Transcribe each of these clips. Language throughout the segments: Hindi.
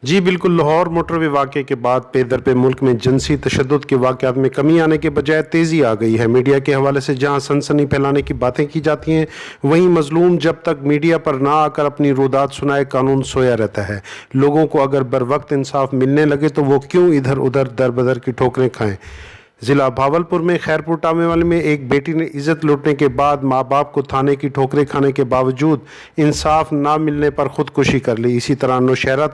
जी बिल्कुल, लाहौर मोटरवे वाक़े के बाद पे दर पे मुल्क में जिनसी तशद्दुद के वाक़यात में कमी आने के बजाय तेज़ी आ गई है। मीडिया के हवाले से जहां सनसनी फैलाने की बातें की जाती हैं, वहीं मजलूम जब तक मीडिया पर ना आकर अपनी रुदात सुनाए कानून सोया रहता है। लोगों को अगर बर वक्त इंसाफ मिलने लगे तो वो क्यों इधर उधर दर बदर की ठोकरें खाएं। ज़िला भावलपुर में खैरपुर टामेवाली में एक बेटी ने इज़्ज़त लूटने के बाद माँ बाप को थाने की ठोकरें खाने के बावजूद इंसाफ ना मिलने पर खुदकुशी कर ली। इसी तरह नौशहरा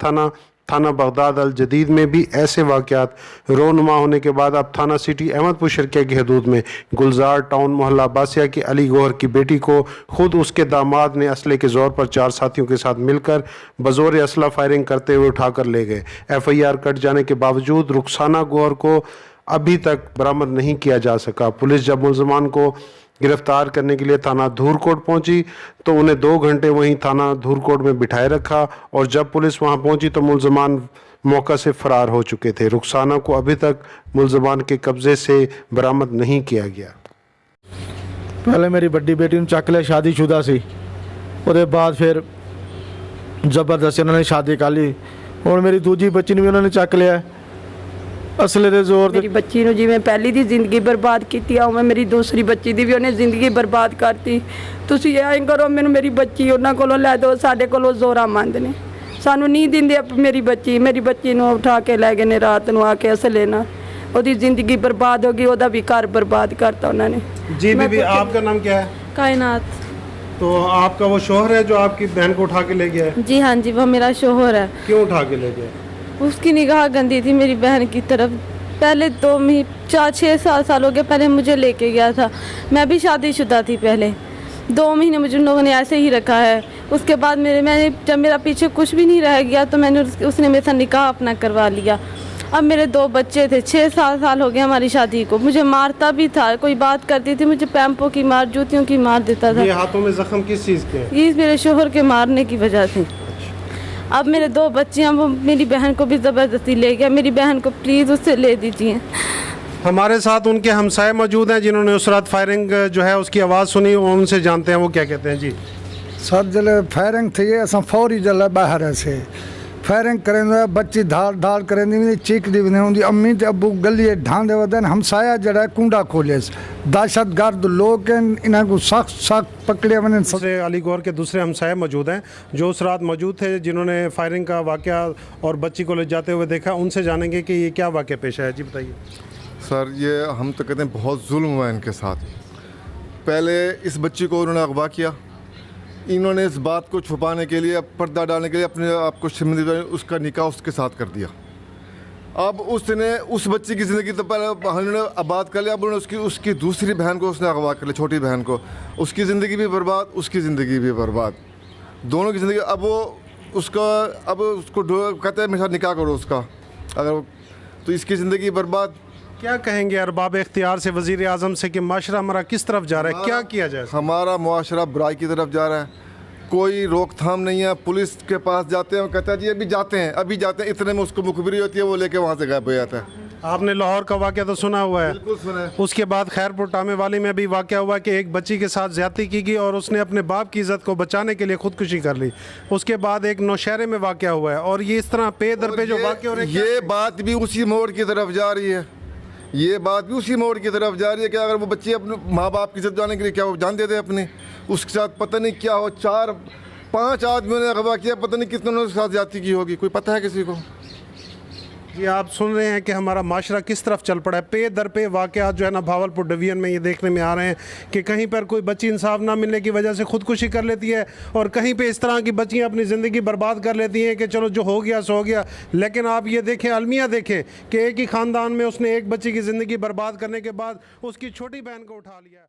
थाना बगदाद अल जदीद में भी ऐसे वाक़यात रोनुमा होने के बाद अब थाना सिटी अहमदपुर शर्किया की हदूद में गुलजार टाउन मोहल्ला बासिया की अली गौहर की बेटी को खुद उसके दामाद ने असले के ज़ोर पर 4 साथियों के साथ मिलकर बज़ोर असला फायरिंग करते हुए उठाकर ले गए। FIR कट जाने के बावजूद रुखसाना गौहर को अभी तक बरामद नहीं किया जा सका। पुलिस जब मुलजमान को गिरफ्तार करने के लिए थाना धूरकोट पहुंची तो उन्हें 2 घंटे वहीं थाना धूरकोट में बिठाए रखा और जब पुलिस वहां पहुंची तो मुलजमान मौका से फरार हो चुके थे। रुखसाना को अभी तक मुलजमान के कब्जे से बरामद नहीं किया गया। पहले मेरी बड़ी बेटी ने चक लिया, शादीशुदा सी, उसके बाद फिर जबरदस्ती उन्होंने शादी कर ली। और मेरी दूजी बच्ची ने भी उन्होंने चक लिया असले दे जोर ते। मेरी बच्ची ਨੂੰ ਜਿਵੇਂ ਪਹਿਲੀ ਦੀ ਜ਼ਿੰਦਗੀ ਬਰਬਾਦ ਕੀਤੀ ਆ, ਉਵੇਂ ਮੇਰੀ ਦੂਸਰੀ ਬੱਚੀ ਦੀ ਵੀ ਉਹਨੇ ਜ਼ਿੰਦਗੀ ਬਰਬਾਦ ਕਰਤੀ। ਤੁਸੀਂ ਐਂ ਕਰੋ, ਮੈਨੂੰ ਮੇਰੀ ਬੱਚੀ ਉਹਨਾਂ ਕੋਲੋਂ ਲੈ ਦਿਓ, ਸਾਡੇ ਕੋਲੋਂ ਜ਼ੋਰਾ ਮੰਦ ਨੇ, ਸਾਨੂੰ ਨਹੀਂ ਦਿੰਦੇ। ਮੇਰੀ ਬੱਚੀ ਨੂੰ ਉਠਾ ਕੇ ਲੈ ਗਏ ਨੇ ਰਾਤ ਨੂੰ ਆ ਕੇ ਅਸਲੇ ਨਾਲ, ਉਹਦੀ ਜ਼ਿੰਦਗੀ ਬਰਬਾਦ ਹੋ ਗਈ, ਉਹਦਾ ਵੀ ਘਰ ਬਰਬਾਦ करता उन्होंने। जी बीबी, आपका नाम क्या है? कायनात। तो आपका वो शोहर है जो आपकी बहन को उठा के ले गया है? जी हाँ जी, वो मेरा शोहर है। क्यों उठा के ले गया? उसकी निगाह गंदी थी मेरी बहन की तरफ। पहले 4-6 साल हो गए, पहले मुझे लेके गया था, मैं भी शादीशुदा थी। पहले 2 महीने मुझे उन लोगों ने ऐसे ही रखा है। उसके बाद जब मेरा पीछे कुछ भी नहीं रह गया तो उसने मेरे साथ निकाह अपना करवा लिया। अब मेरे 2 बच्चे थे, 6-7 साल हो गए हमारी शादी को। मुझे मारता भी था, कोई बात करती थी मुझे पैम्पो की मार, जूतियों की मार देता था। ये हाथों में जख्म किस चीज़ के? ये मेरे शोहर के मारने की वजह से। अब मेरे 2 बच्चे हैं, वो मेरी बहन को भी ज़बरदस्ती ले गया। मेरी बहन को प्लीज़ उससे ले दीजिए। हमारे साथ उनके हमसाए मौजूद हैं जिन्होंने उस रात फायरिंग जो है उसकी आवाज़ सुनी, उनसे जानते हैं वो क्या कहते हैं। जी सर, जल्द फायरिंग थी, अस फौरी जल्द बाहर से फायरिंग करें, बच्ची धाड़ करें, चीकदी भी नहीं, अम्मी ते अबू गली ढांदे वदन, हमसाया जड़ा कुंडा खोले, दहशत गर्द लोग इन्हें को सख्त पकड़े वन। दूसरे अली गौर के दूसरे हमसाए मौजूद हैं जो उस रात मौजूद थे, जिन्होंने फायरिंग का वाक़या और बच्ची को ले जाते हुए देखा। उनसे जानेंगे कि ये क्या वाक़या पेश है। जी बताइए। सर, ये हम तो कहते हैं बहुत जुल्म हुआ इनके साथ। पहले इस बच्ची को उन्होंने अगवा किया, इन्होंने इस बात को छुपाने के लिए, पर्दा डालने के लिए अपने आप को उसका निकाह उसके साथ कर दिया। अब उसने उस बच्ची की ज़िंदगी तो पहले उन्होंने आबाद कर लिया, अब उन्होंने उसकी दूसरी बहन को उसने अगवा कर लिया, छोटी बहन को। उसकी ज़िंदगी भी बर्बाद, उसकी ज़िंदगी भी बर्बाद, दोनों की ज़िंदगी। अब उसको कहते हैं मेरे साथ निकाह करो उसका, अगर तो इसकी ज़िंदगी बर्बाद। क्या कहेंगे अरबाब इख्तियार से, वज़ीर आज़म से, कि माशरा हमारा किस तरफ जा रहा है, क्या किया जाए? हमारा मुआशरा बुराई की तरफ जा रहा है, कोई रोकथाम नहीं है। पुलिस के पास जाते हैं, कहता है जी अभी जाते हैं, इतने में उसको मुखबिरी होती है, वो लेके वहाँ से गायब हो जाता है। आपने लाहौर का वाक़या तो सुना हुआ है? बिल्कुल सुना है। उसके बाद खैरपुर टामेवाली में भी वाक़या हुआ कि एक बच्ची के साथ ज़्यादती की गई और उसने अपने बाप की इज़्ज़त को बचाने के लिए खुदकुशी कर ली। उसके बाद एक नौशहरे में वाक़या हुआ है और ये इस तरह पे दर पे जो वाक़या हो रहे हैं, ये बात भी उसी मोड़ की तरफ जा रही है। ये बात भी उसी मोड़ की तरफ जा रही है कि अगर वो बच्ची अपने माँ बाप की इज्जत जाने के लिए क्या वो जान देते अपने, उसके साथ पता नहीं क्या हो, 4-5 आदमियों ने अगवा किया, पता नहीं कितनों ने उसके साथ ज्यादती की होगी, कोई पता है किसी को? ये आप सुन रहे हैं कि हमारा माशरा किस तरफ चल पड़ा है। पे दर पे वाक़यात जो है ना भावलपुर डिवीज़न में ये देखने में आ रहे हैं कि कहीं पर कोई बच्ची इंसाफ ना मिलने की वजह से खुदकुशी कर लेती है और कहीं पे इस तरह की बच्चियां अपनी ज़िंदगी बर्बाद कर लेती हैं कि चलो जो हो गया सो हो गया। लेकिन आप ये देखें, अलमिया देखें कि एक ही ख़ानदान में उसने एक बच्ची की ज़िंदगी बर्बाद करने के बाद उसकी छोटी बहन को उठा लिया।